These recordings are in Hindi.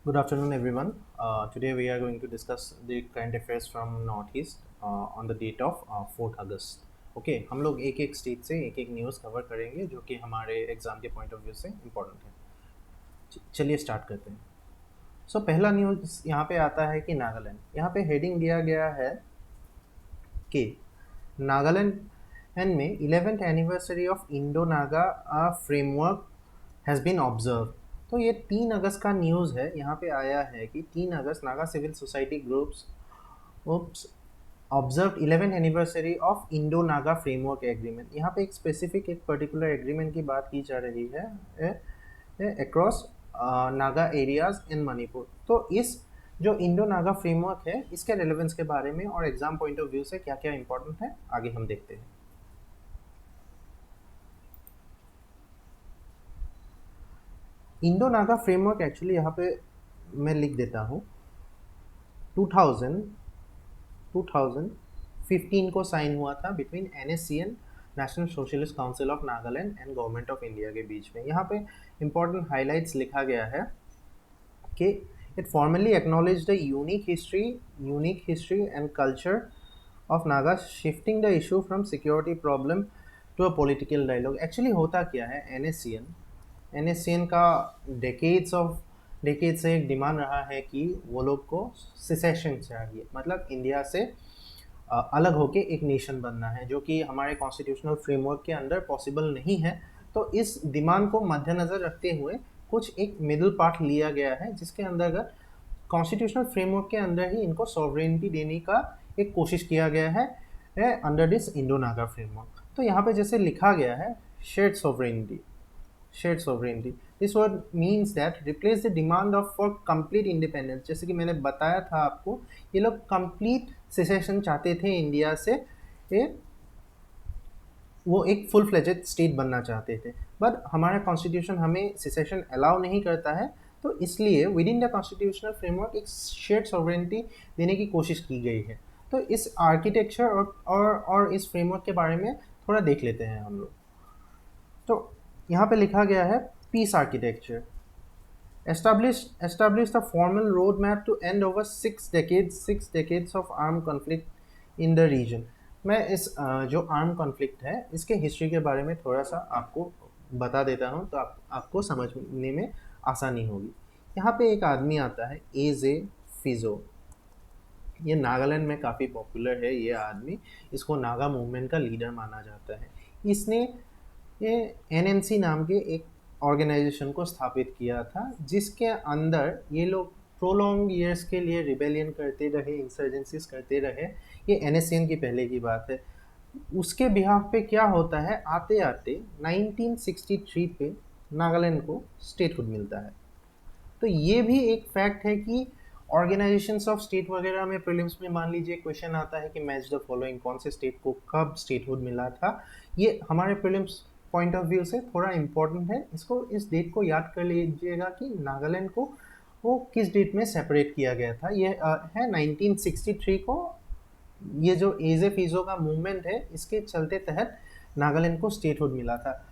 Good afternoon, everyone. Today we are going to discuss the current affairs from Northeast on the date of 4th August. Okay, हम लोग एक एक स्टेट से एक एक न्यूज़ कवर करेंगे जो कि हमारे एग्ज़ाम के पॉइंट ऑफ व्यू से इम्पोर्टेंट है. चलिए स्टार्ट करते हैं. पहला न्यूज़ यहाँ पे आता है कि नागालैंड. यहाँ पे हेडिंग दिया गया है कि नागालैंड में 11th anniversary of Indo Naga framework has been observe. तो ये 3 अगस्त का न्यूज़ है. यहाँ पे आया है कि 3 August Naga civil society groups observe 11th anniversary of Indo Naga framework agreement. यहाँ पे एक स्पेसिफिक एक पर्टिकुलर एग्रीमेंट की बात की जा रही है across Naga areas in Manipur. तो इस जो इंडो नागा फ्रेमवर्क है इसके रेलेवेंस के बारे में और एग्जाम पॉइंट ऑफ व्यू से क्या क्या इंपॉर्टेंट है आगे हम देखते हैं. इंडो नागा फ्रेमवर्क एक्चुअली यहाँ पे मैं लिख देता हूँ. 2015 को साइन हुआ था between NSCN national socialist council of Nagaland and government of India के बीच में. यहाँ पे इंपॉर्टेंट हाइलाइट्स लिखा गया है कि it formally acknowledge the unique history and culture of Naga, shifting the issue from security problem to a political dialogue. Actually होता क्या है, NSCN का डेकेड से एक डिमांड रहा है कि वो लोग को सिसेशन चाहिए, मतलब इंडिया से अलग होके एक नेशन बनना है, जो कि हमारे कॉन्स्टिट्यूशनल फ्रेमवर्क के अंदर पॉसिबल नहीं है. तो इस डिमांड को मद्देनज़र रखते हुए कुछ एक मिडिल पार्ट लिया गया है जिसके अंतर्गत कॉन्स्टिट्यूशनल फ्रेमवर्क के अंदर ही इनको सॉवरेनिटी देने का एक कोशिश किया गया है under this Indo Naga framework. तो यहाँ पे जैसे लिखा गया है shared sovereignty. This word means that replace the demand of for complete independence. जैसे कि मैंने बताया था आपको, ये लोग complete secession चाहते थे इंडिया से. ये वो एक फुल फ्लेजेड स्टेट बनना चाहते थे, बट हमारा कॉन्स्टिट्यूशन हमें सिसेशन अलाउ नहीं करता है. तो इसलिए with in the constitutional framework एक शेयर्ड सॉवरेनिटी देने की कोशिश की गई है. तो इस आर्किटेक्चर और इस फ्रेमवर्क के बारे में थोड़ा देख लेते हैं हम लोग. तो यहाँ पे लिखा गया है peace architecture establish the formal roadmap to end over 6 decades of armed conflict in the region. मैं इस जो आर्म कॉन्फ्लिक्ट है इसके हिस्ट्री के बारे में थोड़ा सा आपको बता देता हूँ तो आपको समझने में आसानी होगी. यहाँ पे एक आदमी आता है एजे फिजो. ये नागालैंड में काफ़ी पॉपुलर है ये आदमी. इसको नागा मूवमेंट का लीडर माना जाता है. इसने ये NNC नाम के एक ऑर्गेनाइजेशन को स्थापित किया था जिसके अंदर ये लोग प्रोलॉन्ग ईयर्स के लिए रिबेलियन करते रहे, इंसर्जेंसीज करते रहे. ये NSCN की पहले की बात है. उसके बिहाफ पे क्या होता है, आते आते 1963 पे नागालैंड को स्टेटहुड मिलता है. तो ये भी एक फैक्ट है कि ऑर्गेनाइजेशंस ऑफ स्टेट वगैरह में प्रीलिम्स में मान लीजिए क्वेश्चन आता है कि मैच द फॉलोइंग, कौन से स्टेट को कब स्टेटहुड मिला था. ये हमारे प्रीलिम्स पॉइंट ऑफ व्यू से थोड़ा इम्पोर्टेंट है. इसको इस डेट को याद कर लीजिएगा कि नागालैंड को वो किस डेट में सेपरेट किया गया था. ये है 1963 को. ये जो एजे फिजो का मूवमेंट है इसके चलते तहत नागालैंड को स्टेटहुड मिला था.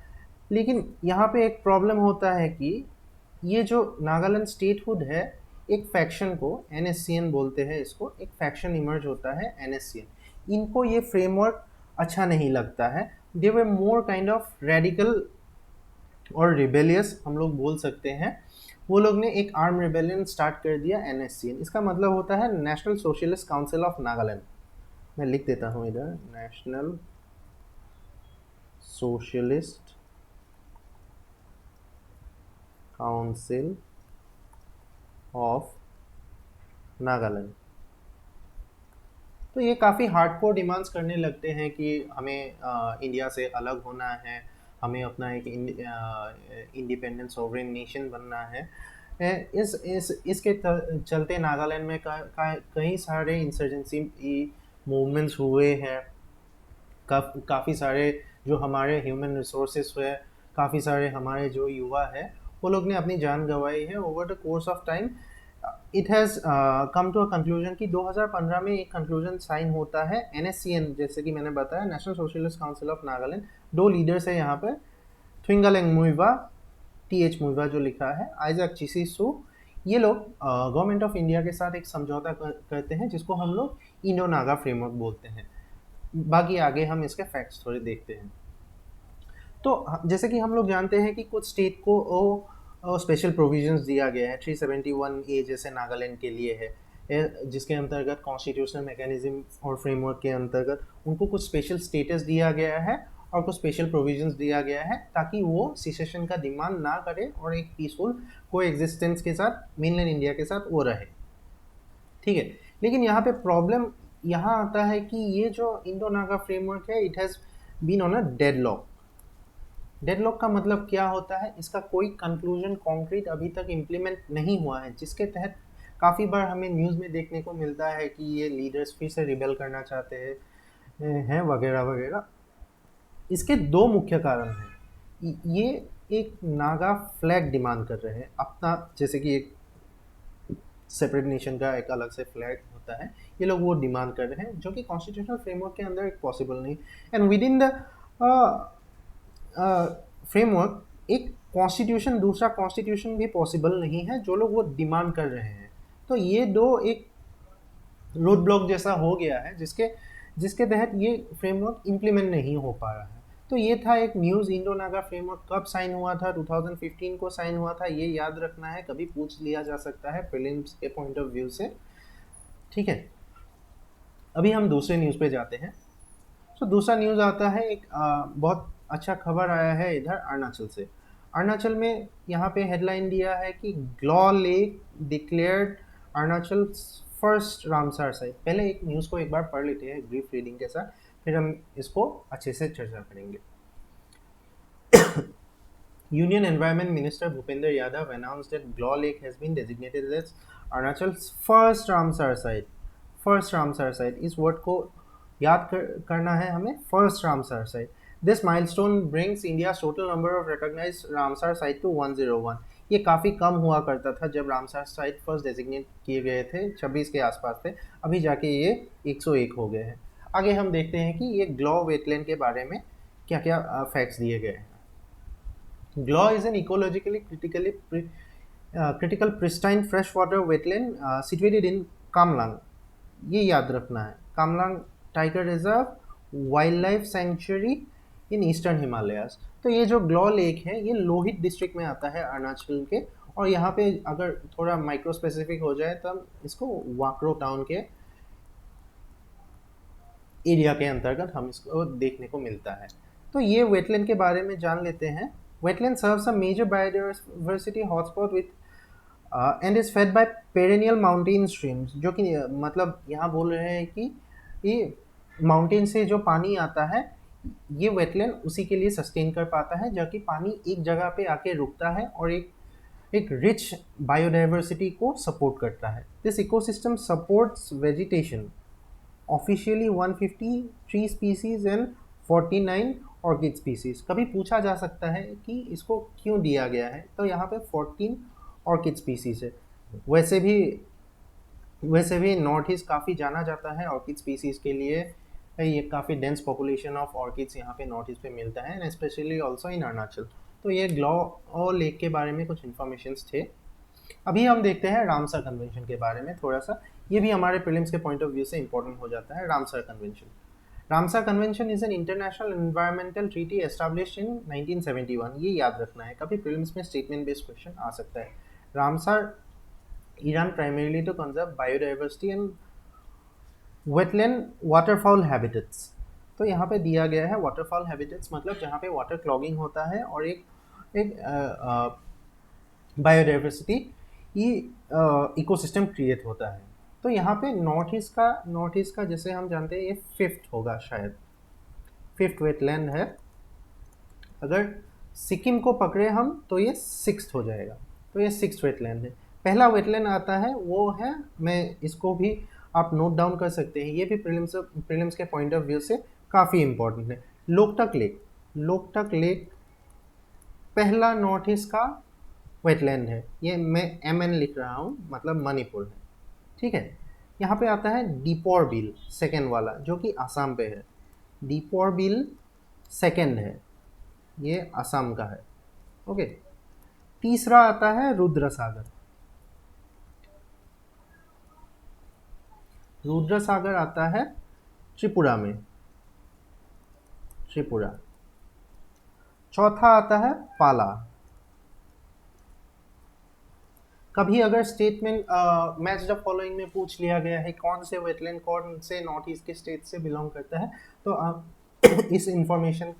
लेकिन यहाँ पे एक प्रॉब्लम होता है कि ये जो नागालैंड स्टेटहुड है एक फैक्शन को, NSCN बोलते हैं इसको, एक फैक्शन इमर्ज होता है NSCN. इनको ये फ्रेमवर्क अच्छा नहीं लगता है. दे वर मोर काइंड ऑफ रेडिकल और रिबेलियस हम लोग बोल सकते हैं. वो लोग ने एक आर्म रिबेलियन स्टार्ट कर दिया NSCN. इसका मतलब होता है national socialist council of Nagaland. मैं लिख देता हूँ इधर, national socialist council of Nagaland. तो ये काफ़ी हार्डकोर डिमांड्स करने लगते हैं कि हमें इंडिया से अलग होना है, हमें अपना एक इंडिपेंडेंट सॉवरेन नेशन बनना है. इसके चलते नागालैंड में कई सारे इंसर्जेंसी मूवमेंट्स हुए हैं. काफ़ी सारे जो हमारे ह्यूमन रिसोर्सेस हुए, काफ़ी सारे हमारे जो युवा है वो लोग ने अपनी जान गंवाई है over the course of time. It has come to a conclusion कि 2015 में एक कंक्लूजन साइन होता है. NSCN जैसे कि मैंने बताया, national socialist council of Nagaland. 2 leaders है यहाँ पर, थुइंगालेंग मुइवा, TH मुइवा जो लिखा है, आइजैक चिसीसू. ये लोग गवर्नमेंट ऑफ इंडिया के साथ एक समझौता करते हैं जिसको हम लोग इंडो नागा फ्रेमवर्क बोलते हैं। बाकी आगे हम इसके फैक्ट्स थोड़े देखते हैं। तो जैसे कि हम लोग जानते हैं कि कुछ स्टेट को स्पेशल प्रोविजंस दिया गया है। 371A जैसे नागालैंड के लिए है, जिसके अंतर्गत कॉन्स्टिट्यूशनल मैकेनिज्म और फ्रेमवर्क के अंतर्गत उनको कुछ स्पेशल स्टेटस दिया गया है और कुछ स्पेशल प्रोविजंस दिया गया है ताकि वो सिसेशन का डिमांड ना करे और एक पीसफुल को एग्जिस्टेंस के साथ मेनलैंड इंडिया के साथ वो रहे। ठीक है, लेकिन यहाँ पे प्रॉब्लम यहाँ आता है कि ये जो इंडो नागा फ्रेमवर्क है, it has been on a deadlock. Deadlock का मतलब क्या होता है, इसका कोई कंक्लूजन कॉन्क्रीट अभी तक इम्प्लीमेंट नहीं हुआ है, जिसके तहत काफ़ी बार हमें न्यूज़ में देखने को मिलता है कि ये लीडर्स फिर से रिबेल करना चाहते हैं वगैरह वगैरह। इसके दो मुख्य कारण हैं। ये एक नागा फ्लैग डिमांड कर रहे हैं अपना, जैसे कि एक सेपरेट नेशन का एक अलग से फ्लैग होता है, ये लोग वो डिमांड कर रहे हैं जो कि कॉन्स्टिट्यूशनल फ्रेमवर्क के अंदर एक पॉसिबल नहीं। And with in the framework एक कॉन्स्टिट्यूशन, दूसरा कॉन्स्टिट्यूशन भी पॉसिबल नहीं है जो लोग वो डिमांड कर रहे हैं। तो ये दो एक रोड ब्लॉक जैसा हो गया है जिसके जिसके तहत ये फ्रेमवर्क इम्प्लीमेंट नहीं हो पा रहा है। तो ये था एक न्यूज़। इंडो नागा फ्रेमवर्क कब साइन हुआ था? 2015 को साइन हुआ था, ये याद रखना है, कभी पूछ लिया जा सकता है प्रीलिम्स के पॉइंट ऑफ व्यू से। ठीक है, अभी हम दूसरे न्यूज़ पे जाते हैं। तो दूसरा न्यूज़ आता है, एक बहुत अच्छा खबर आया है इधर अरुणाचल से। अरुणाचल में यहाँ पे हेडलाइन दिया है कि Glow lake declared Arunachal first Ramsar site. पहले एक न्यूज़ को एक बार पढ़ लेते हैं ब्रीफ रीडिंग के साथ, फिर हम इसको अच्छे से चर्चा करेंगे। Union Environment Minister Bhupinder Yadav announced that Glaw Lake has been designated as Arunachal's first Ramsar site. First Ramsar site इस वर्ड को याद करना है हमें, first Ramsar site. This milestone brings India's total number of recognised Ramsar site to 101। ये काफ़ी कम हुआ करता था जब रामसर साइट फर्स्ट डेजिग्नेट किए गए थे, 26 के आसपास थे, अभी जाके ये 101 हो गए हैं। आगे हम देखते हैं कि ये ग्लॉ वेटलैंड के बारे में क्या क्या फैक्ट्स दिए गए हैं। Glaw is an ecologically critical pristine freshwater wetland situated in Kamlang. ये याद रखना है, Kamlang tiger reserve, wild life sanctuary in eastern Himalayas. तो ये जो ग्लॉ लेक है ये लोहित डिस्ट्रिक्ट में आता है अरुणाचल के, और यहाँ पे अगर थोड़ा माइक्रो स्पेसिफिक हो जाए तो हम इसको वाक्रो टाउन के एरिया के अंतर्गत हम इसको देखने को मिलता है। तो ये वेटलैंड के बारे में जान लेते हैं। Wetland serves a major biodiversity hotspot with and is fed by perennial mountain streams, जो कि मतलब यहाँ बोल रहे हैं कि ये माउंटेन से जो पानी आता है ये वेटलैंड उसी के लिए सस्टेन कर पाता है, जबकि पानी एक जगह पे आके रुकता है और एक रिच बायोडाइवर्सिटी को सपोर्ट करता है। This ecosystem supports vegetation, officially 150 tree species and 49 orchid species. कभी पूछा जा सकता है कि इसको क्यों दिया गया है, तो यहाँ पे 14 ऑर्किड स्पीसीज है। वैसे भी नॉर्थ ईस्ट काफ़ी जाना जाता है ऑर्किड स्पीसीज़ के लिए। ये काफ़ी डेंस पॉपुलेशन ऑफ ऑर्किड्स यहाँ पे नॉर्थ ईस्ट पे मिलता है, and specially also in Arunachal. तो ये ग्लॉ लेक के बारे में कुछ इन्फॉर्मेशंस थे। अभी हम देखते हैं रामसर कन्वेंशन के बारे में थोड़ा सा, ये भी हमारे प्रीलिम्स के पॉइंट ऑफ व्यू से इंपॉर्टेंट हो जाता है। Ramsar convention, Ramsar convention is an international environmental treaty established in 1971। ये याद रखना है, कभी प्रीलिम्स में स्टेटमेंट बेस्ड क्वेश्चन आ सकता है। Ramsar Iran primarily to conserve biodiversity and wetland waterfowl habitats। तो यहाँ पे दिया गया है waterfowl habitats, मतलब जहाँ पे वाटर क्लॉगिंग होता है और एक बायोडाइवर्सिटी ये इकोसिस्टम क्रिएट होता है। तो यहाँ पे नॉर्थ ईस्ट का जैसे हम जानते हैं ये फिफ्थ होगा, शायद फिफ्थ वेटलैंड है। अगर सिक्किम को पकड़े हम तो ये सिक्स्थ हो जाएगा, तो ये सिक्स्थ वेटलैंड है। पहला वेटलैंड आता है वो है, मैं इसको भी आप नोट डाउन कर सकते हैं, ये भी प्रीलिम्स के पॉइंट ऑफ व्यू से काफ़ी इंपॉर्टेंट है। लोकटक लेक पहला नॉर्थ ईस्ट का वेटलैंड है। ये मैं MN लिख रहा हूँ, मतलब मणिपुर है। ठीक है, यहाँ पे आता है दीपोर बिल सेकेंड वाला, जो कि आसाम पे है। दीपोर बिल सेकेंड है, ये असम का है। ओके, तीसरा आता है रुद्र सागर। रुद्र सागर आता है त्रिपुरा में, त्रिपुरा। चौथा आता है पाला। कभी अगर स्टेटमेंट मैच द फॉलोइंग में पूछ लिया गया है कौन से वेटलैंड कौन से नॉर्थ ईस्ट के स्टेट से बिलोंग करता है, तो इस इंफॉर्मेशन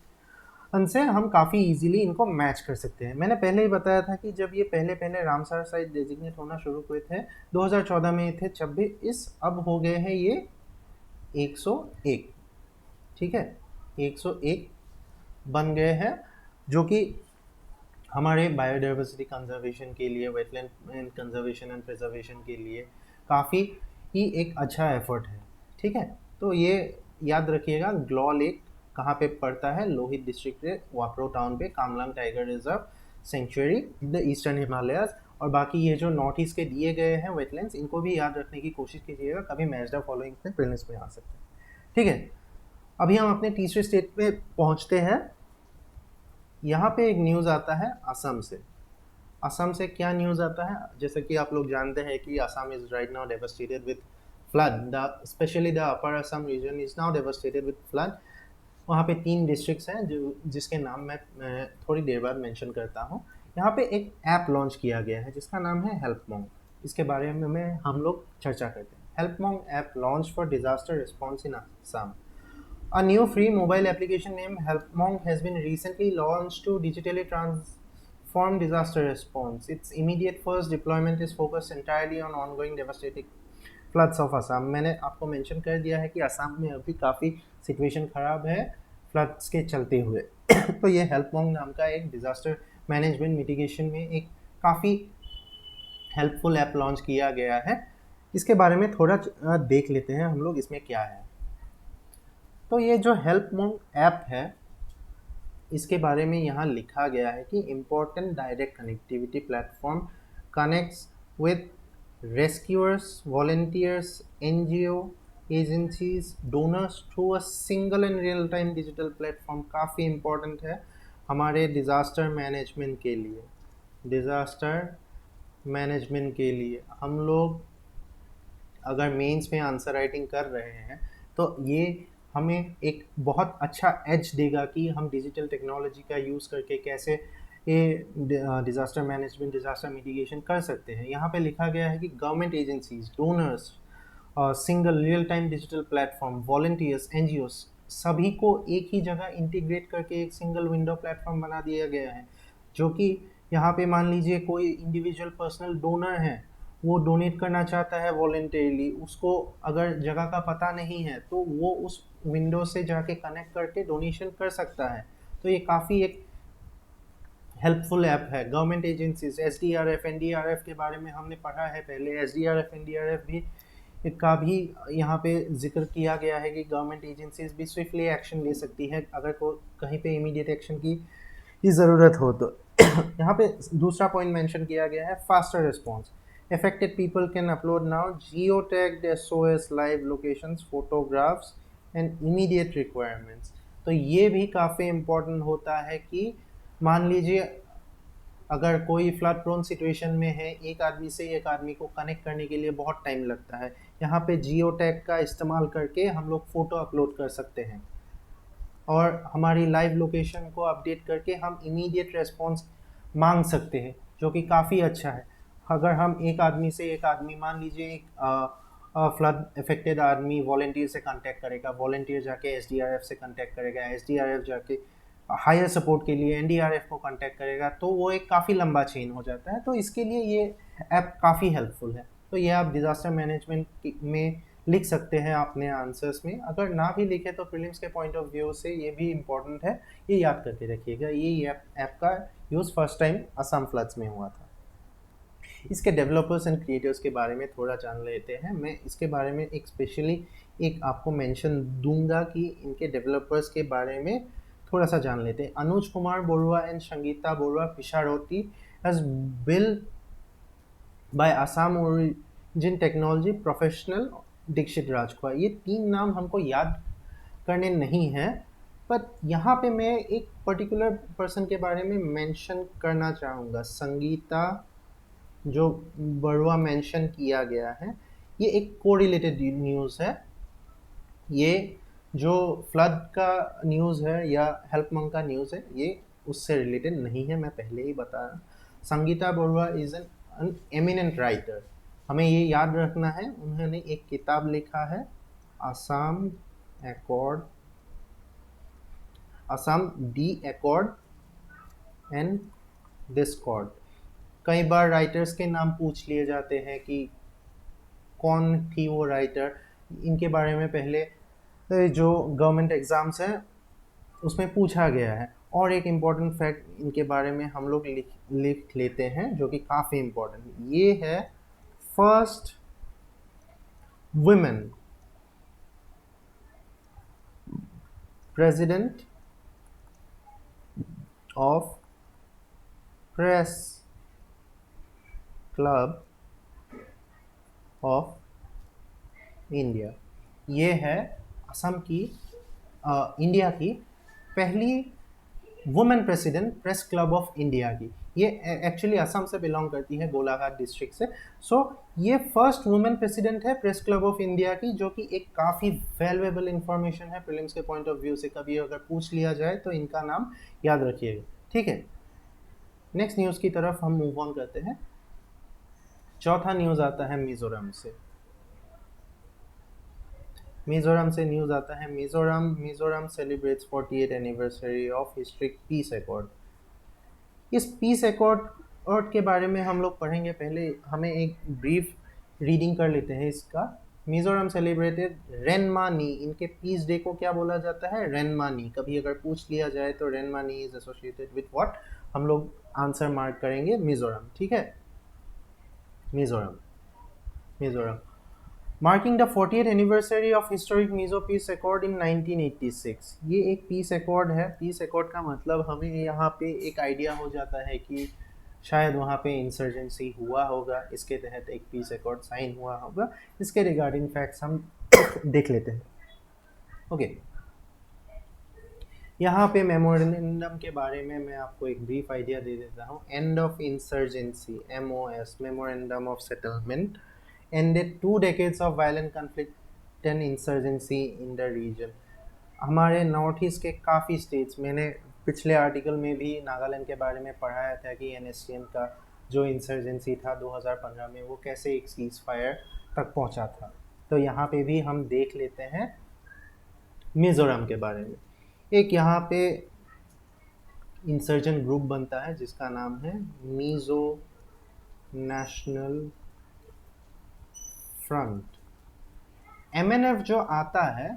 से हम काफ़ी इजीली इनको मैच कर सकते हैं। मैंने पहले ही बताया था कि जब ये पहले पहले रामसर साइट डेजिग्नेट होना शुरू हुए थे 2014 में थे 26, अब हो गए हैं ये 101। ठीक है, 101 बन गए हैं, जो कि हमारे बायोडाइवर्सिटी कंजर्वेशन के लिए, वेटलैंड कंजर्वेशन एंड प्रिजर्वेशन के लिए काफ़ी ही एक अच्छा एफर्ट है। ठीक है, तो ये याद रखिएगा। ग्लॉ लेक कहाँ पे पड़ता है? लोहित डिस्ट्रिक्ट के वापरो टाउन पे, Kamlang tiger reserve sanctuary, the eastern Himalayas. और बाकी ये जो नॉर्थ ईस्ट के दिए गए हैं वेटलैंड्स, इनको भी याद रखने की कोशिश कीजिएगा, कभी मैच द फॉलोइंग में प्रीलिम्स में आ सकते हैं। ठीक है, अभी हम अपने तीसरे स्टेट पे पहुंचते हैं। यहाँ पे एक न्यूज़ आता है असम से। असम से क्या न्यूज़ आता है? जैसे कि आप लोग जानते हैं कि Assam is right now devastated with flood, specially the upper Assam region is now devastated with flood. वहाँ पे 3 डिस्ट्रिक्ट्स हैं जो जिसके नाम मैं थोड़ी देर बाद मेंशन करता हूँ। यहाँ पे एक ऐप लॉन्च किया गया है जिसका नाम है हेल्पमोंग। इसके बारे में हम लोग चर्चा करते हैं। हेल्पमोंग app launch for disaster response in Assam. A new free mobile application named HelpMonk has been recently launched to digitally transform disaster response. Its immediate first deployment is focused entirely on ongoing devastating floods of Assam. मैंने आपको मेंशन कर दिया है कि असम में अभी काफ़ी सिचुएशन ख़राब है फ्लड्स के चलते हुए। तो ये हेल्पमोंग नाम का एक डिज़ास्टर मैनेजमेंट मिटिगेशन में एक काफ़ी हेल्पफुल ऐप लॉन्च किया गया है। इसके बारे में थोड़ा देख लेते हैं हम लोग, इसमें क्या है। तो ये जो हेल्पमोंग ऐप है, इसके बारे में यहाँ लिखा गया है कि important direct connectivity platform connects with rescuers, volunteers, NGO agencies, donors through a single and real time digital platform. काफ़ी इम्पोर्टेंट है हमारे डिज़ास्टर मैनेजमेंट के लिए। डिज़ास्टर मैनेजमेंट के लिए हम लोग अगर मेंस में आंसर राइटिंग कर रहे हैं तो ये हमें एक बहुत अच्छा एज देगा कि हम डिजिटल टेक्नोलॉजी का यूज़ करके कैसे ये डिज़ास्टर मैनेजमेंट, डिज़ास्टर मिटिगेशन कर सकते हैं। यहाँ पे लिखा गया है कि government agencies, donors, single real time digital platform, volunteers, NGO, सभी को एक ही जगह इंटीग्रेट करके एक सिंगल विंडो प्लेटफॉर्म बना दिया गया है। जो कि यहाँ पे मान लीजिए कोई इंडिविजुअल पर्सनल डोनर है, वो डोनेट करना चाहता है वॉलेंटरीली, उसको अगर जगह का पता नहीं है तो वो उस विंडो से जाके कनेक्ट करके डोनेशन कर सकता है। तो ये काफ़ी एक हेल्पफुल ऐप है। गवर्नमेंट एजेंसीज, एसडीआरएफ, एनडीआरएफ के बारे में हमने पढ़ा है पहले। एसडीआरएफ, एनडीआरएफ भी का भी यहाँ पे जिक्र किया गया है कि गवर्नमेंट एजेंसीज भी स्विफ्टली एक्शन ले सकती है अगर को कहीं पे इमीडिएट एक्शन की ज़रूरत हो तो। यहाँ पे दूसरा पॉइंट मेंशन किया गया है faster response. Affected people can upload now geotagged SOS live locations, photographs and immediate requirements। तो ये भी काफ़ी इम्पोर्टेंट होता है कि मान लीजिए अगर कोई फ्लड प्रोन सिचुएशन में है, एक आदमी से एक आदमी को कनेक्ट करने के लिए बहुत टाइम लगता है। यहाँ पे जियो टैग का इस्तेमाल करके हम लोग फ़ोटो अपलोड कर सकते हैं और हमारी लाइव लोकेशन को अपडेट करके हम इमीडिएट रेस्पॉन्स मांग सकते हैं, जो कि काफ़ी अच्छा है। अगर हम एक आदमी से एक आदमी, मान लीजिए एक फ्लड इफेक्टेड आदमी वॉलंटियर से कांटेक्ट करेगा, वॉलंटियर जाके एसडीआरएफ से कांटेक्ट करेगा, एसडीआरएफ जाके हायर सपोर्ट के लिए एनडीआरएफ को कांटेक्ट करेगा, तो वो एक काफ़ी लंबा चेन हो जाता है। तो इसके लिए ये ऐप काफ़ी हेल्पफुल है। तो ये आप डिज़ास्टर मैनेजमेंट में लिख सकते हैं अपने आंसर्स में। अगर ना भी लिखे तो प्रीलिम्स के पॉइंट ऑफ व्यू से ये भी इम्पोर्टेंट है, ये याद करके रखिएगा। ये ऐप का use first time Assam floods में हुआ था। इसके डेवलपर्स एंड क्रिएटर्स के बारे में थोड़ा जान लेते हैं। मैं इसके बारे में एक स्पेशली एक आपको मेंशन दूंगा कि इनके डेवलपर्स के बारे में थोड़ा सा जान लेते हैं। Anuj Kumar Barua and Sangeeta Barua Pisharoty has build by Assam origin technology professional Dikshit Rajkhowa. ये 3 नाम हमको याद करने नहीं हैं, पर यहाँ पे मैं एक पर्टिकुलर पर्सन के बारे में मेंशन करना चाहूँगा। संगीता जो बरुआ मेंशन किया गया है, ये एक कोरिलेटेड न्यूज़ है। ये जो फ्लड का न्यूज़ है या हेल्प मंग का न्यूज़ है, ये उससे रिलेटेड नहीं है, मैं पहले ही बता रहा। Sangeeta Barua is an eminent writer, हमें ये याद रखना है। उन्होंने एक किताब लिखा है, Assam accord, Assam D accord and Discord. कई बार राइटर्स के नाम पूछ लिए जाते हैं कि कौन थी वो राइटर। इनके बारे में पहले जो गवर्नमेंट एग्ज़ाम्स हैं उसमें पूछा गया है। और एक इम्पॉर्टेंट फैक्ट इनके बारे में हम लोग लिख लेते हैं, जो कि काफ़ी इम्पोर्टेंट, ये है first women president of press club of India. ये है असम की इंडिया की पहली women president press club of India की। ये एक्चुअली असम से बिलोंग करती है, गोलाघाट डिस्ट्रिक्ट से। सो ये फर्स्ट वुमेन प्रेसिडेंट है प्रेस क्लब ऑफ इंडिया की, जो कि एक काफ़ी वैल्यूएबल इंफॉर्मेशन है प्रीलिम्स के पॉइंट ऑफ व्यू से। कभी अगर पूछ लिया जाए तो इनका नाम याद रखिएगा, ठीक है। नेक्स्ट न्यूज़ की तरफ हम मूव ऑन करते हैं। चौथा न्यूज़ आता है मिजोरम से। मिजोरम से न्यूज़ आता है, Mizoram celebrates 48th anniversary of historic peace accord. इस पीस एकॉर्ड के बारे में हम लोग पढ़ेंगे, पहले हमें एक ब्रीफ रीडिंग कर लेते हैं इसका। मिजोरम सेलिब्रेटेड रेनमानी, इनके पीस डे को क्या बोला जाता है, रेनमानी। कभी अगर पूछ लिया जाए तो रेनमानी इज एसोसिएटेड विथ व्हाट, हम लोग आंसर मार्क करेंगे मिजोरम, ठीक है। Mizoram marking the 40th anniversary of historic Mizo peace accord in 1986। ये एक पीस एकॉर्ड है। पीस एकॉर्ड का मतलब हमें यहाँ पे एक आइडिया हो जाता है कि शायद वहाँ पे इंसर्जेंसी हुआ होगा, इसके तहत एक पीस एकॉर्ड साइन हुआ होगा। इसके रिगार्डिंग फैक्ट्स हम देख लेते हैं, ओके। यहाँ पे मेमोरेंडम के बारे में मैं आपको एक ब्रीफ आइडिया दे देता हूँ। End of insurgency, MOS, memorandum of settlement, ended 2 decades of violent conflict and insurgency in the region। हमारे नॉर्थ ईस्ट के काफ़ी स्टेट्स, मैंने पिछले आर्टिकल में भी नागालैंड के बारे में पढ़ाया था कि NSCN का जो इंसर्जेंसी था 2015 में, वो कैसे एक सीज फायर तक पहुंचा था। तो यहाँ पे भी हम देख लेते हैं मिज़ोरम के बारे में। एक यहाँ पे इंसर्जेंट ग्रुप बनता है जिसका नाम है मिज़ो नेशनल फ्रंट। MNF जो आता है,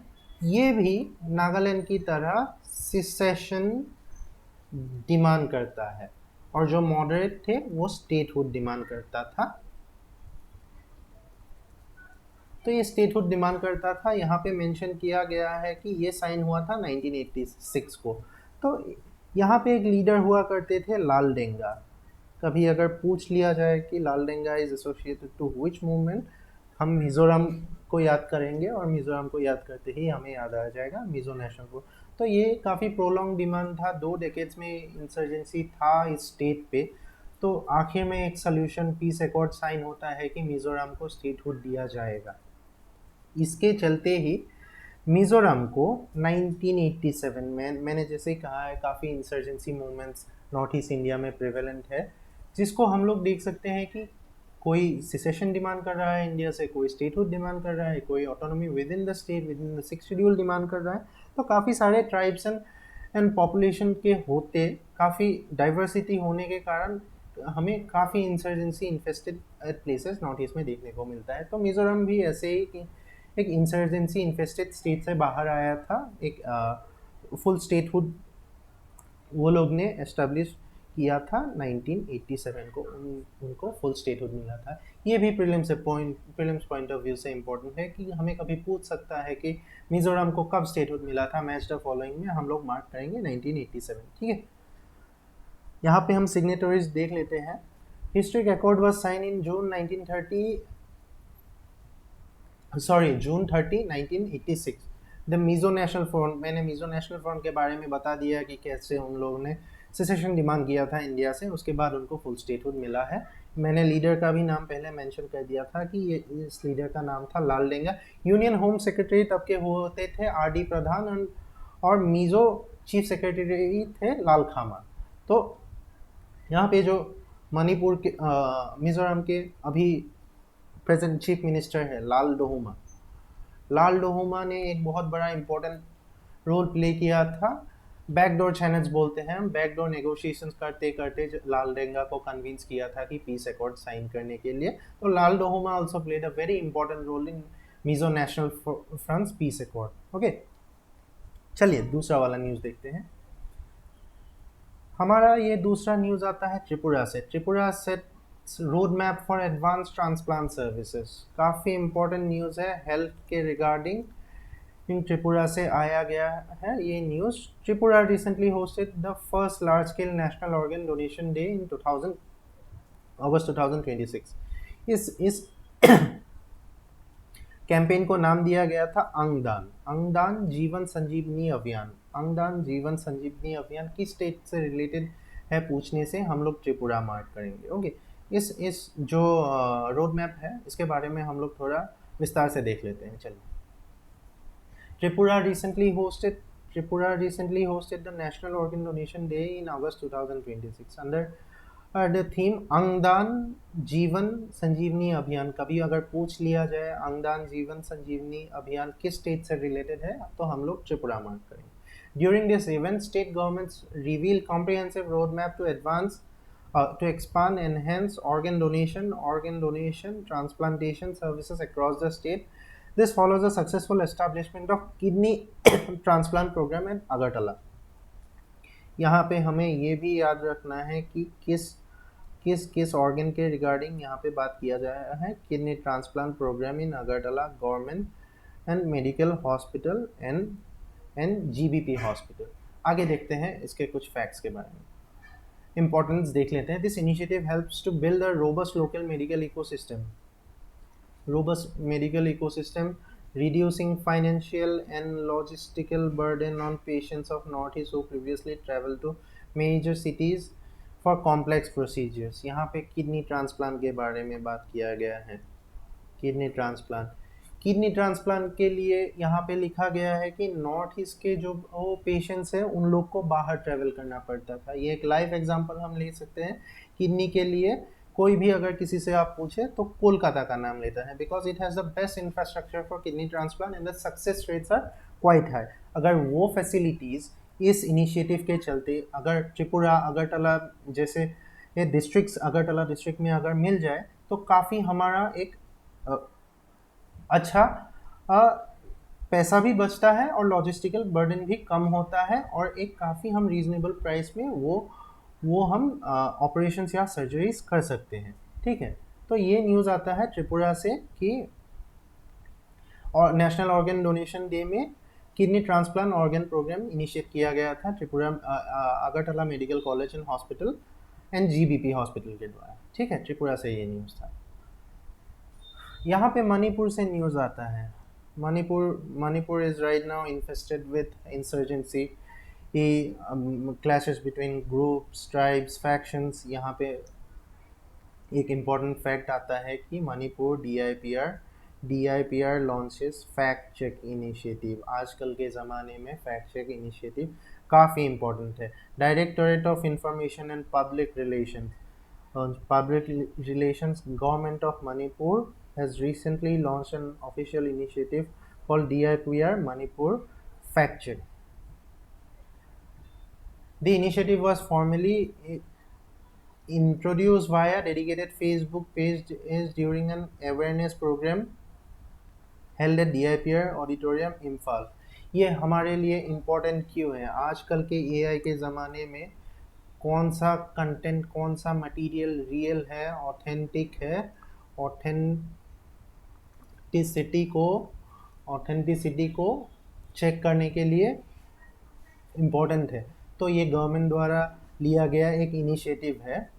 ये भी नागालैंड की तरह सिसेशन डिमांड करता है, और जो मॉडरेट थे वो स्टेटहुड डिमांड करता था। तो ये स्टेटहुड डिमांड करता था। यहाँ पे मेंशन किया गया है कि ये साइन हुआ था 1986 को। तो यहाँ पे एक लीडर हुआ करते थे लाल डेंगा। कभी अगर पूछ लिया जाए कि Laldenga is associated to which movement, हम मिज़ोरम को याद करेंगे, और मिज़ोरम को याद करते ही हमें याद आ जाएगा मिज़ो नेशनल ग्रुप। तो ये काफ़ी प्रोलॉन्ग डिमांड था, 2 डेकेड्स में इंसर्जेंसी था इस स्टेट पे। तो आखिर में एक सोल्यूशन पीस एकॉर्ड साइन होता है कि मिज़ोरम को स्टेटहुड दिया जाएगा। इसके चलते ही मिज़ोरम को 1987 में, मैंने जैसे ही कहा है, काफ़ी insurgency movements north east India में प्रेवेलेंट है, जिसको हम लोग देख सकते हैं कि कोई सिसेशन डिमांड कर रहा है इंडिया से, कोई स्टेटहुड डिमांड कर रहा है, कोई autonomy with in the state, with in the 6th schedule demand कर रहा है। तो काफ़ी सारे ट्राइब्स एंड पॉपुलेशन के होते, काफ़ी डाइवर्सिटी होने के कारण हमें काफ़ी insurgency infested places north east में देखने को मिलता है। तो मिज़ोरम भी ऐसे ही एक इंसर्जेंसी इन्फेस्टेड स्टेट से बाहर आया था। एक फुल स्टेटहुड वो लोग ने एस्टेब्लिश किया था 1987 को, उनको फुल स्टेटहुड मिला था। ये भी प्रीलिम्स पॉइंट ऑफ व्यू से इम्पोर्टेंट है कि हमें कभी पूछ सकता है कि मिज़ोरम को कब स्टेटहुड मिला था। मैच द फॉलोइंग में हम लोग मार्क करेंगे 1987, ठीक है। यहाँ पे हम सिग्नेटरीज देख लेते हैं। Historic accord was sign in June 30, 1986। The Mizo national front, मैंने मिज़ो नेशनल फ्रंट के बारे में बता दिया कि कैसे उन लोगों ने सेसेशन डिमांड किया था इंडिया से, उसके बाद उनको फुल स्टेटहुड मिला है। मैंने लीडर का भी नाम पहले मेंशन कर दिया था कि ये इस लीडर का नाम था लाल डेंगा। यूनियन होम सेक्रेटरी तब के होते थे आर.डी. प्रधान और मिजो चीफ सेक्रेटरी थे लाल खामा। तो यहाँ पे जो मणिपुर के मिजोरम के अभी प्रेजेंट चीफ मिनिस्टर है लाल डोहुमा, लाल डोहुमा ने एक बहुत बड़ा इम्पोर्टेंट रोल प्ले किया था। बैकडोर चैनल्स बोलते हैं हम, बैकडोर नेगोशिएशंस करते करते लाल डेंगा को कन्विंस किया था कि पीस अकॉर्ड साइन करने के लिए। तो Lalduhoma also played a very important role in Mizo national front peace accord. Okay, चलिए दूसरा वाला न्यूज़ देखते हैं। हमारा ये दूसरा न्यूज़ आता है त्रिपुरा से। Tripura sets road map for advance transplant services. काफ़ी इंपॉर्टेंट न्यूज़ है हेल्थ के रिगार्डिंग, इन त्रिपुरा से आया गया है ये news. Tripura recently hosted the first large scale national organ donation day in August 2026। इस कैंपेन को नाम दिया गया था अंगदान, अंगदान जीवन संजीवनी अभियान। अंगदान जीवन संजीवनी अभियान किस स्टेट से रिलेटेड है पूछने से हम लोग त्रिपुरा मार्क करेंगे। ओके, इस जो रोड मैप है इसके बारे में हम लोग थोड़ा विस्तार से देख लेते हैं। चलिए, Tripura recently hosted the National Organ Donation Day in August 2026 under the theme अंगदान जीवन संजीवनी अभियान। कभी अगर पूछ लिया जाए अंगदान जीवन संजीवनी अभियान किस स्टेट से रिलेटेड है तो हम लोग त्रिपुरा मार्क करेंगे। During this event, state governments reveal comprehensive roadmap to expand, enhance organ donation, transplantation services across the state. This follows the successful establishment of kidney transplant program in Agartala. यहाँ पे हमें ये भी याद रखना है कि किस ऑर्गन के रिगार्डिंग यहाँ पे बात किया जा रहा है। Kidney transplant programme in Agartala government and medical hospital and GBP hospital. आगे देखते हैं इसके कुछ फैक्ट्स के बारे में, इंपॉर्टेंस देख लेते हैं। This initiative helps to build a robust local medical ecosystem, reducing financial and logistical burden on patients of Northeast who previously traveled to major cities for complex procedures। यहाँ पे किडनी ट्रांसप्लांट के बारे में बात किया गया है। किडनी ट्रांसप्लांट के लिए यहाँ पे लिखा गया है कि नॉर्थ ईस्ट के जो वो पेशेंट्स हैं उन लोग को बाहर ट्रेवल करना पड़ता था। ये एक लाइव एग्जांपल हम ले सकते हैं। किडनी के लिए कोई भी अगर किसी से आप पूछे तो कोलकाता का नाम लेता है, because it has the best infrastructure for kidney transplant and the success rates are quite high. अगर वो फैसिलिटीज़ इस इनिशिएटिव के चलते अगर त्रिपुरा अगरतला जैसे ये डिस्ट्रिक्ट्स अगरतला डिस्ट्रिक्ट में अगर मिल जाए तो काफ़ी हमारा एक अच्छा पैसा भी बचता है और लॉजिस्टिकल बर्डन भी कम होता है और एक काफ़ी हम रीजनेबल प्राइस में वो हम ऑपरेशंस या सर्जरीज कर सकते हैं। ठीक है, तो ये न्यूज़ आता है त्रिपुरा से कि और नेशनल ऑर्गन डोनेशन डे में kidney transplant organ programme initiate किया गया था Tripura Agartala medical college and hospital and GBP hospital के द्वारा। ठीक है, त्रिपुरा से ये न्यूज़ था। यहाँ पे मणिपुर से न्यूज़ आता है। Manipur is right now infested with insurgency, clashes between groups, tribes, factions। यहाँ पे एक इम्पॉर्टेंट फैक्ट आता है कि Manipur DIPR launches fact check initiative. आजकल के ज़माने में फैक्ट चेक इनिशिएटिव काफ़ी इम्पॉर्टेंट है। Directorate of information and public relations government of Manipur has recently launched an official initiative called DIPR Manipur Fact Check. The initiative was formally introduced via dedicated Facebook page during an awareness program held at DIPR Auditorium, Imphal। ये हमारे लिए इम्पोर्टेंट क्यों है? आजकल के AI के ज़माने में कौन सा कंटेंट, कौन सा मटेरियल रियल है, ऑथेंटिक है, ऑथेंटिसिटी को चेक करने के लिए इम्पोर्टेंट है। तो ये गवर्नमेंट द्वारा लिया गया एक इनिशिएटिव है।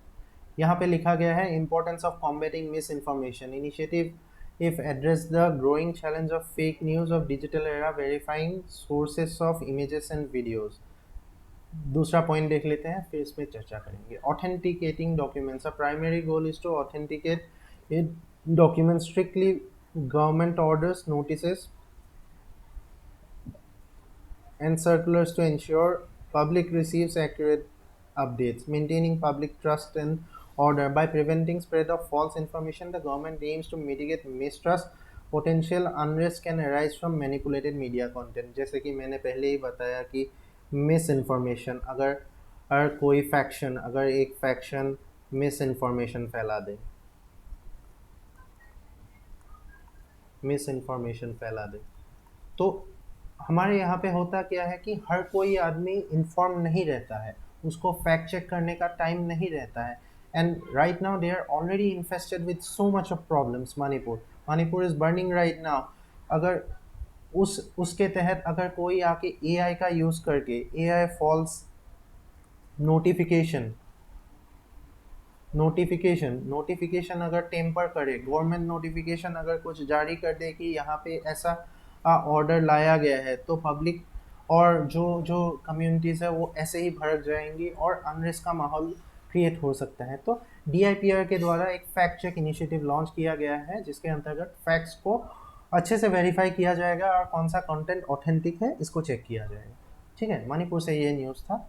यहाँ पे लिखा गया है importance of combating misinformation initiative if address the growing challenge of fake news of digital era verifying sources of images and videos. दूसरा पॉइंट देख लेते हैं, फिर इस पे चर्चा करेंगे। Authenticating documents, a primary goal is to authenticate it document strictly government orders, notices and circulars to ensure public receives accurate updates, maintaining public trust and order. By preventing spread of false information, the government aims to mitigate mistrust. Potential unrest can arise from manipulated media content. जैसे कि मैंने पहले ही बताया कि मिस इन्फॉर्मेशन, अगर कोई फैक्शन, अगर एक फैक्शन मिस इन्फॉर्मेशन फैला दे, तो हमारे यहाँ पे होता क्या है कि हर कोई आदमी इन्फॉर्म नहीं रहता है, उसको फैक्ट चेक करने का टाइम नहीं रहता है। And right now they are already infested with so much of problems. Manipur is burning right now. अगर उसके तहत अगर कोई आके एआई का यूज़ करके एआई फॉल्स नोटिफिकेशन नोटिफिकेशन अगर टेम्पर करे, गवर्नमेंट नोटिफिकेशन अगर कुछ जारी कर दे कि यहाँ पे ऐसा ऑर्डर लाया गया है, तो पब्लिक और जो जो कम्युनिटीज़ है वो ऐसे ही भड़क जाएंगी और अनरेस्ट का माहौल क्रिएट हो सकता है। तो DIPR के द्वारा एक फैक्ट चेक इनिशिएटिव लॉन्च किया गया है, जिसके अंतर्गत फैक्ट्स को अच्छे से वेरीफाई किया जाएगा और कौन सा कंटेंट ऑथेंटिक है इसको चेक किया जाएगा। ठीक है, मणिपुर से ये न्यूज़ था।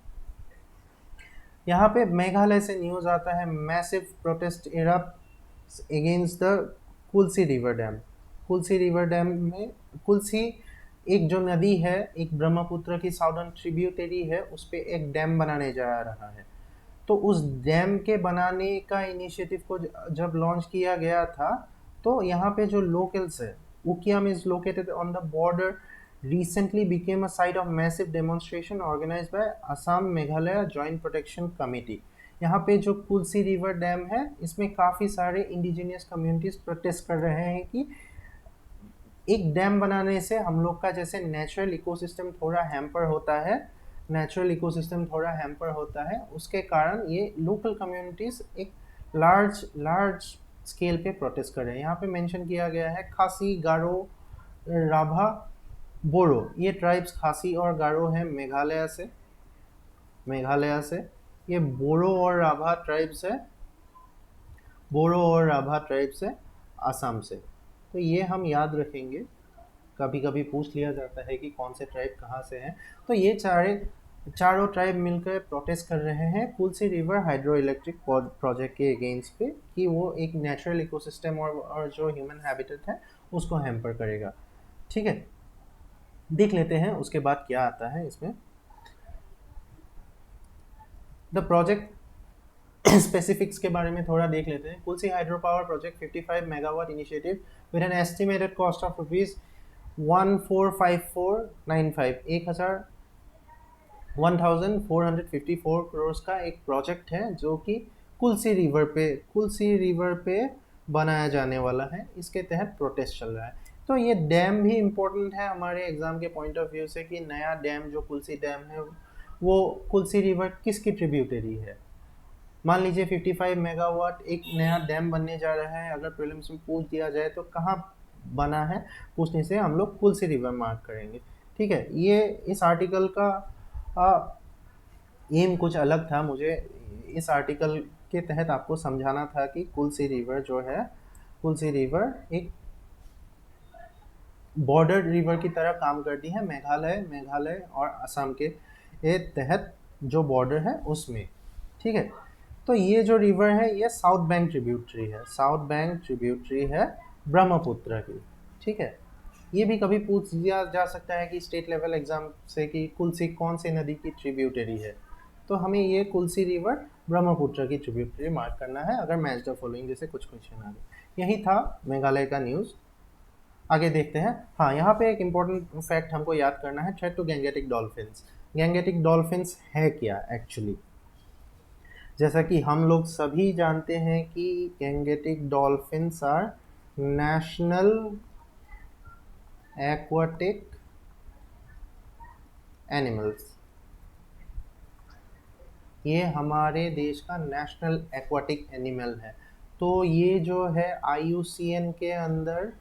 यहाँ पे मेघालय से न्यूज़ आता है, massive protest erupts against the Kulsi river dam. Kulsi river dam में, कुल्सी एक जो नदी है, एक ब्रह्मपुत्र की साउदर्न ट्रिब्यूटरी है, उस पर एक डैम बनाने जा रहा है। तो उस डैम के बनाने का इनिशिएटिव को जब लॉन्च किया गया था, तो यहाँ पे जो लोकल्स है, Ukiam is located on the border, recently became a site of massive demonstration organized by Assam Meghalaya Joint Protection Committee। यहाँ पे जो कुल्सी रिवर डैम है, इसमें काफ़ी सारे इंडिजिनियस कम्युनिटीज़ प्रोटेस्ट कर रहे हैं कि एक डैम बनाने से हम लोग का जैसे नेचुरल इकोसिस्टम थोड़ा हैम्पर होता है, उसके कारण ये लोकल कम्युनिटीज़ एक लार्ज स्केल पे प्रोटेस्ट कर रहे हैं। यहाँ पे मेंशन किया गया है खासी, गारो, राभा, बोरो। ये ट्राइब्स खासी और गारो हैं मेघालय से। ये बोरो और राभा ट्राइब्स है आसाम से। तो ये हम याद रखेंगे, कभी कभी पूछ लिया जाता है कि कौन से ट्राइब कहाँ से हैं। तो ये चारों ट्राइब मिलकर प्रोटेस्ट कर रहे हैं कुल्सी रिवर हाइड्रो इलेक्ट्रिक प्रोजेक्ट के अगेंस्ट पे, कि वो एक नेचुरल इकोसिस्टम और जो ह्यूमन हैबिटेट है उसको हैम्पर करेगा। ठीक है, देख लेते हैं उसके बाद क्या आता है इसमें। द प्रोजेक्ट स्पेसिफिक्स के बारे में थोड़ा देख लेते हैं। Kulsi hydro power project 55 megawatt initiative with an estimated cost of rupees 145495 1454 crore का एक प्रोजेक्ट है, जो कि कुल्सी रिवर पे बनाया जाने वाला है। इसके तहत प्रोटेस्ट चल रहा है। तो ये डैम भी इम्पोर्टेंट है हमारे एग्जाम के पॉइंट ऑफ व्यू से, कि नया डैम जो कुल्सी डैम है वो कुल्सी रिवर किसकी ट्रिब्यूटरी है। मान लीजिए 55 मेगावाट एक नया डैम बनने जा रहा है, अगर प्रीलिम्स में पूछ दिया जाए तो कहाँ बना है, पूछने से हम लोग कुल्सी रिवर मार्क करेंगे। ठीक है, ये इस आर्टिकल का एम कुछ अलग था। मुझे इस आर्टिकल के तहत आपको समझाना था कि कुल्सी रिवर एक बॉर्डर रिवर की तरह काम करती है मेघालय और असम के तहत जो बॉर्डर है उसमें। ठीक है, तो ये जो रिवर है ये साउथ बैंक ट्रिब्यूटरी है ब्रह्मपुत्र की। ठीक है, ये भी कभी पूछ दिया जा सकता है कि स्टेट लेवल एग्जाम से कि कुल्सी कौन से नदी की ट्रिब्यूटरी है, तो हमें ये कुल्सी रिवर ब्रह्मपुत्र की ट्रिब्यूटरी मार्क करना है अगर मैच द फॉलोइंग जैसे कुछ क्वेश्चन आ गए। यही था मेघालय का न्यूज़। आगे देखते हैं। हाँ, यहाँ पे एक इम्पोर्टेंट फैक्ट हमको याद करना है, थ्रेट टू गैंगेटिक डॉल्फिन्स है क्या एक्चुअली। जैसा कि हम लोग सभी जानते हैं कि Gangetic dolphins are national aquatic animals. ये हमारे देश का नेशनल एक्वाटिक एनिमल है। तो ये जो है IUCN के अंदर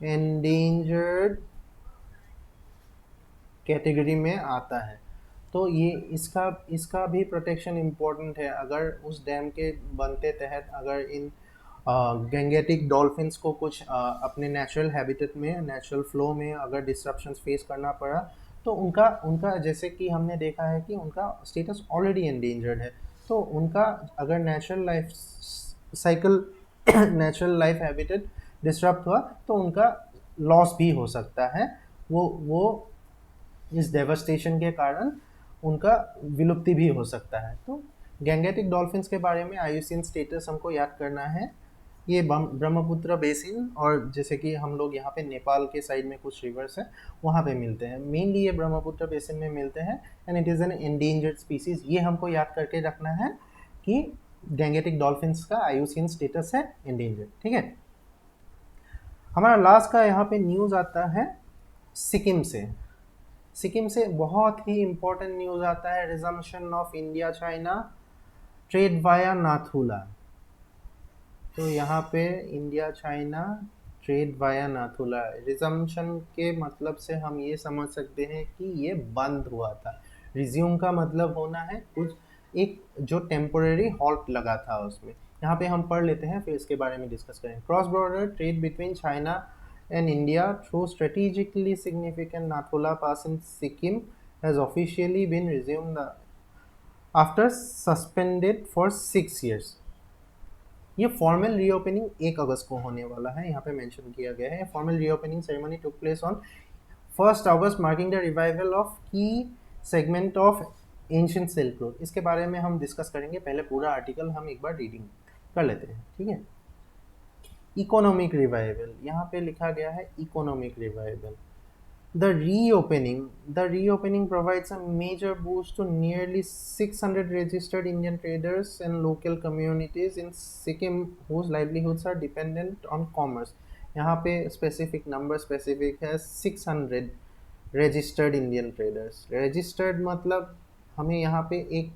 एंडेंजर्ड कैटेगरी में आता है। तो ये इसका इसका भी प्रोटेक्शन इम्पोर्टेंट है। अगर उस डैम के बनते तहत अगर इन गैंगेटिक डॉल्फिन्स को कुछ अपने नेचुरल हैबिटेट में, नेचुरल फ्लो में अगर डिस्ट्रप्शंस फेस करना पड़ा, तो उनका उनका जैसे कि हमने देखा है कि उनका स्टेटस ऑलरेडी एंडेंजर्ड है, तो उनका अगर natural life cycle natural life habitat disturb हुआ तो उनका लॉस भी हो सकता है। वो इस डेवस्टेशन के कारण उनका विलुप्ति भी हो सकता है। तो गैंगेटिक डॉल्फिन्स के बारे में आईयूसीएन स्टेटस हमको याद करना है। ये ब्रह्मपुत्र बेसिन, और जैसे कि हम लोग यहाँ पे नेपाल के साइड में कुछ रिवर्स है वहाँ पे मिलते हैं, मेनली ये ब्रह्मपुत्र बेसिन में मिलते हैं, and it is an endangered species. ये हमको याद करके रखना है कि गैंगेटिक डॉल्फिन्स का आईयूसीएन स्टेटस है एंडेंजर्ड। ठीक है, हमारा लास्ट का यहाँ पे न्यूज़ आता है सिक्किम से। सिक्किम से बहुत ही इम्पोर्टेंट न्यूज़ आता है, resumption of India China trade via Nathula. तो यहाँ पे India China trade via Nathula, resumption के मतलब से हम ये समझ सकते हैं कि ये बंद हुआ था। रिज्यूम का मतलब होना है कुछ एक जो टेम्पोरेरी हॉल्ट लगा था उसमें। यहाँ पे हम पढ़ लेते हैं, फिर इसके बारे में डिस्कस करें। Cross border trade between China and India through strategically significant Nathula Pass in Sikkim has officially been resumed after suspended for 6 years. ये फॉर्मल रीओपनिंग 1 अगस्त को होने वाला है, यहाँ पे मेंशन किया गया है। Formal reopening ceremony took place on 1 August marking the revival of key segment of ancient silk road. इसके बारे में हम डिस्कस करेंगे, पहले पूरा आर्टिकल हम एक बार रीडिंग कर लेते हैं। ठीक है, इकोनॉमिक रिवाइवल, यहाँ पे लिखा गया है economic revival. The reopening provides a major boost to nearly 600 registered Indian traders and local communities in Sikkim whose livelihoods are dependent on commerce. यहाँ पे specific number specific है 600 registered Indian traders। registered मतलब हमें यहाँ पे एक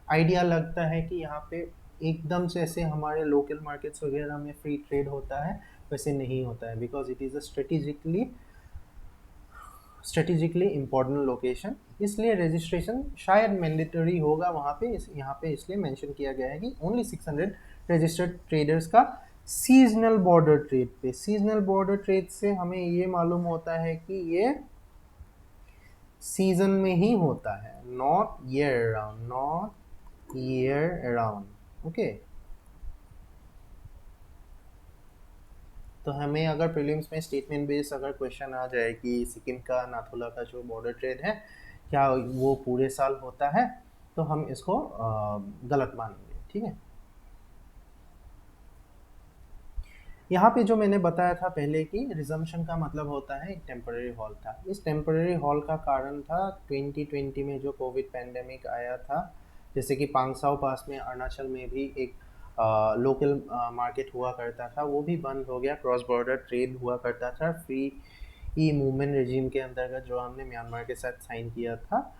आइडिया लगता है कि यहाँ पे एकदम से ऐसे हमारे लोकल मार्केट्स वगैरह में फ्री ट्रेड होता है, वैसे नहीं होता है, because it is a strategically important location, इसलिए रजिस्ट्रेशन शायद मैंडेटरी होगा वहाँ पे। यहाँ पे इसलिए मेंशन किया गया है कि ओनली 600 रजिस्टर्ड ट्रेडर्स का सीजनल बॉर्डर ट्रेड पे। सीजनल बॉर्डर ट्रेड से हमें ये मालूम होता है कि ये सीजन में ही होता है, not year around, not year around. Okay, तो हमें अगर प्रीलिम्स में स्टेटमेंट बेस्ड अगर क्वेश्चन आ जाए कि सिक्किम का नाथुला का जो बॉर्डर ट्रेड है क्या वो पूरे साल होता है, तो हम इसको गलत मानेंगे। ठीक है, यहाँ पे जो मैंने बताया था पहले कि रिजम्पशन का मतलब होता है एक टेम्परेरी हॉल था। इस टेम्परेरी हॉल का कारण था 2020 में जो कोविड पैंडेमिक आया था। जैसे कि पांगसाओ पास में अरुणाचल में भी एक लोकल मार्केट हुआ करता था, वो भी बंद हो गया। क्रॉस बॉर्डर ट्रेड हुआ करता था फ्री ई मूवमेंट रेजिम के अंतर्गत जो हमने म्यांमार के साथ साइन किया था,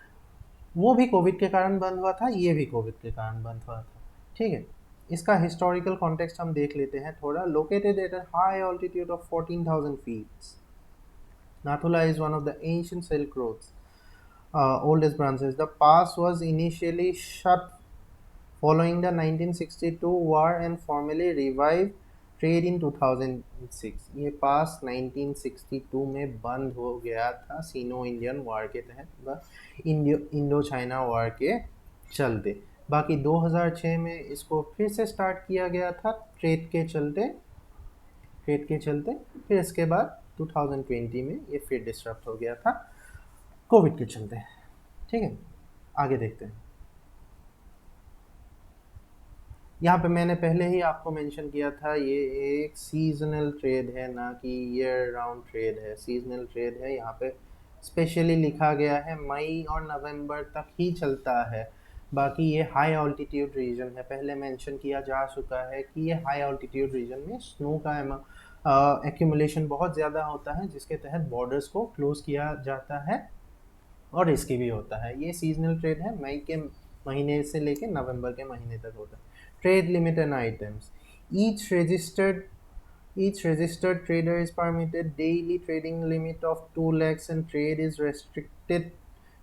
वो भी कोविड के कारण बंद हुआ था, ये भी कोविड के कारण बंद हुआ था। ठीक है, इसका हिस्टोरिकल कॉन्टेक्स्ट हम देख लेते हैं थोड़ा। Located at a high altitude of 14,000 feet, Nathula is one of the ancient Silk Road's oldest branches. The pass was initially shut following the 1962 war and formally revived trade in 2006। ये पास 1962 में बंद हो गया था सीनो इंडियन वार के तहत, इंडो चाइना वार के चलते। बाकी 2006 में इसको फिर से स्टार्ट किया गया था ट्रेड के चलते। फिर इसके बाद 2020 में ये फिर डिस्टर्ब हो गया था कोविड के चलते। ठीक है, आगे देखते हैं। यहाँ पे मैंने पहले ही आपको मेंशन किया था, ये एक सीजनल ट्रेड है, ना कि ईयर राउंड ट्रेड है, सीजनल ट्रेड है। यहाँ पे स्पेशली लिखा गया है मई और नवंबर तक ही चलता है। बाकी ये हाई ऑल्टीट्यूड रीजन है, पहले मेंशन किया जा चुका है कि ये हाई ऑल्टीट्यूड रीजन में स्नो का एक्यूमुलेशन बहुत ज़्यादा होता है, जिसके तहत बॉर्डर्स को क्लोज किया जाता है और रिस्की भी होता है। ये सीजनल ट्रेड है, मई के महीने से लेकर नवंबर के महीने तक होता है। Trade limit and items. Each registered trader is permitted daily trading limit of 2 lakhs and trade is restricted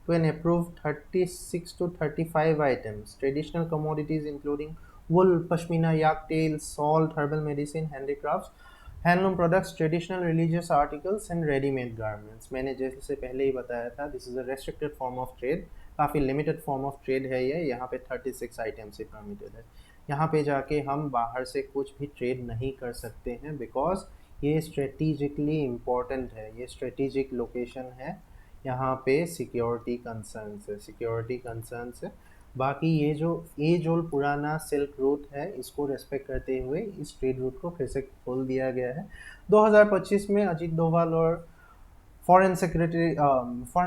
to an approved 36 to 35 items. Traditional commodities including wool, pashmina, yak tail, salt, herbal medicine, handicrafts, handloom products, traditional religious articles and readymade garments. मैंने जैसे पहले ही बताया था, this is a restricted form of trade, काफ़ी लिमिटेड फॉर्म ऑफ ट्रेड है ये। यहाँ पे 36 आइटम से परमिटेड है। यहाँ पे जाके हम बाहर से कुछ भी ट्रेड नहीं कर सकते हैं, बिकॉज ये स्ट्रेटिजिकली इम्पोर्टेंट है, ये स्ट्रेटिजिक लोकेशन है। यहाँ पे सिक्योरिटी कंसर्न्स है, सिक्योरिटी कंसर्न्स है। बाकी ये जो एज ओल्ड पुराना सिल्क रूट है, इसको रेस्पेक्ट करते हुए इस ट्रेड रूट को फिर से खोल दिया गया है। 2025 में अजीत डोभाल और फॉरेन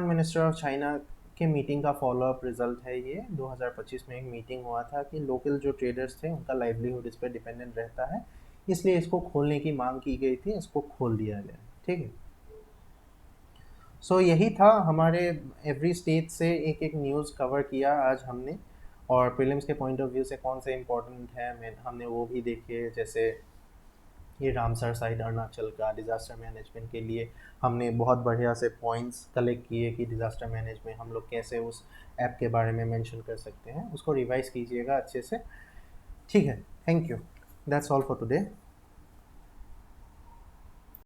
मिनिस्टर ऑफ चाइना के मीटिंग का फॉलोअप रिजल्ट है ये। 2025 में एक मीटिंग हुआ था कि लोकल जो ट्रेडर्स थे उनका लाइवलीहुड इस पर डिपेंडेंट रहता है, इसलिए इसको खोलने की मांग की गई थी, इसको खोल दिया गया। ठीक है, सो यही था हमारे एवरी स्टेट से एक एक न्यूज़ कवर किया आज हमने, और प्रीलिम्स के पॉइंट ऑफ व्यू से कौन से इम्पोर्टेंट है हमने वो भी देखे। जैसे ये रामसर साइड अरुणाचल का डिज़ास्टर मैनेजमेंट के लिए हमने बहुत बढ़िया से पॉइंट्स कलेक्ट किए कि डिज़ास्टर मैनेजमेंट हम लोग कैसे उस ऐप के बारे में मेंशन कर सकते हैं, उसको रिवाइज कीजिएगा अच्छे से। ठीक है, thank you, that's all for today.